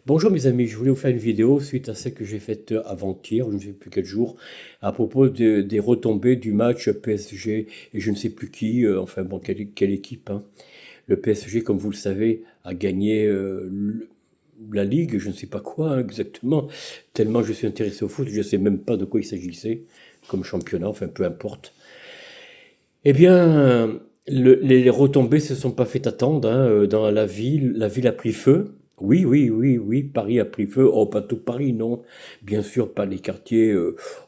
Bonjour mes amis, je voulais vous faire une vidéo suite à celle que j'ai faite avant-hier, je ne sais plus quel jour, à propos des retombées du match PSG et je ne sais plus qui, enfin bon, quelle équipe, hein. Le PSG, comme vous le savez, a gagné la Ligue, je ne sais pas quoi, hein, exactement, tellement je suis intéressé au foot, je ne sais même pas de quoi il s'agissait comme championnat, enfin peu importe. Eh bien, les retombées se sont pas fait attendre, hein, dans la ville a pris feu. Oui, oui, oui, oui, Paris a pris feu. Oh, pas tout Paris, non. Bien sûr, pas les quartiers,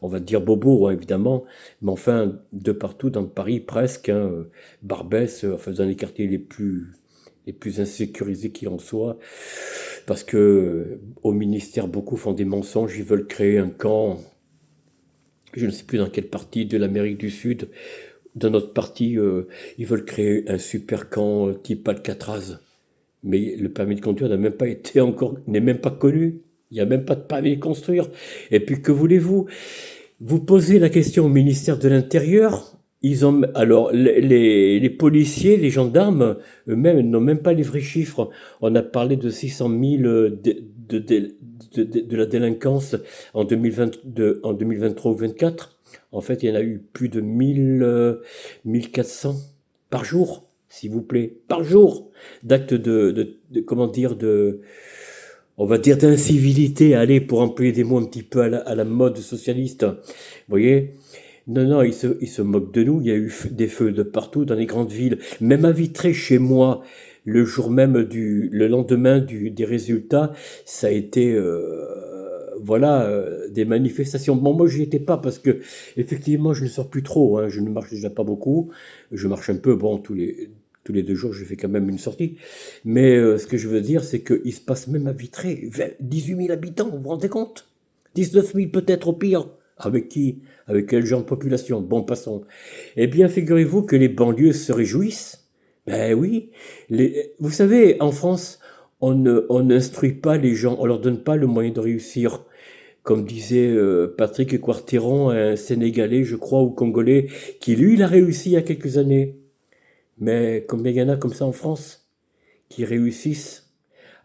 on va dire bobos, hein, évidemment. Mais enfin, de partout dans Paris, presque, hein, Barbès, enfin, dans les quartiers les plus insécurisés qu'il en soit. Parce que, au ministère, beaucoup font des mensonges. Ils veulent créer un camp, je ne sais plus dans quelle partie de l'Amérique du Sud, dans notre parti, ils veulent créer un super camp type Alcatraz. Mais le permis de conduire n'a même pas été encore, n'est même pas connu. Il n'y a même pas de permis de construire. Et puis que voulez-vous? Vous posez la question au ministère de l'Intérieur. Ils ont, alors, les policiers, les gendarmes, eux-mêmes, n'ont même pas les vrais chiffres. On a parlé de 600 000 de la délinquance en 2022, en 2023 ou 2024. En fait, il y en a eu plus de 1400 par jour, s'il vous plaît, par jour, d'actes comment dire, on va dire d'incivilité, allez, pour employer des mots un petit peu à la mode socialiste. Vous voyez? Non, non, ils se moquent de nous. Il y a eu des feux de partout dans les grandes villes. Même à Vitré, chez moi, le jour même le lendemain des résultats, ça a été, voilà, des manifestations. Bon, moi, j'y étais pas parce que, effectivement, je ne sors plus trop, hein. Je ne marche déjà pas beaucoup. Je marche un peu, bon, tous les 2 jours, je fais quand même une sortie. Mais ce que je veux dire, c'est qu'il se passe même à Vitré, 18 000 habitants, vous vous rendez compte? 19 000 peut-être au pire. Avec qui? Avec quel genre de population? Bon, passons. Eh bien, figurez-vous que les banlieues se réjouissent. Ben oui. Vous savez, en France, on n'instruit pas les gens, on leur donne pas le moyen de réussir. Comme disait Patrick Quartéron, un Sénégalais, je crois, ou Congolais, qui lui, il a réussi il y a quelques années. Mais combien il y en a comme ça en France qui réussissent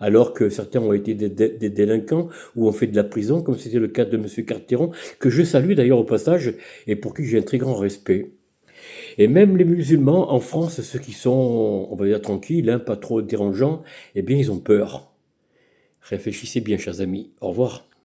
alors que certains ont été des délinquants ou ont fait de la prison, comme c'était le cas de M. Carteron, que je salue d'ailleurs au passage et pour qui j'ai un très grand respect. Et même les musulmans en France, ceux qui sont, on va dire, tranquilles, hein, pas trop dérangeants, eh bien ils ont peur. Réfléchissez bien, chers amis. Au revoir.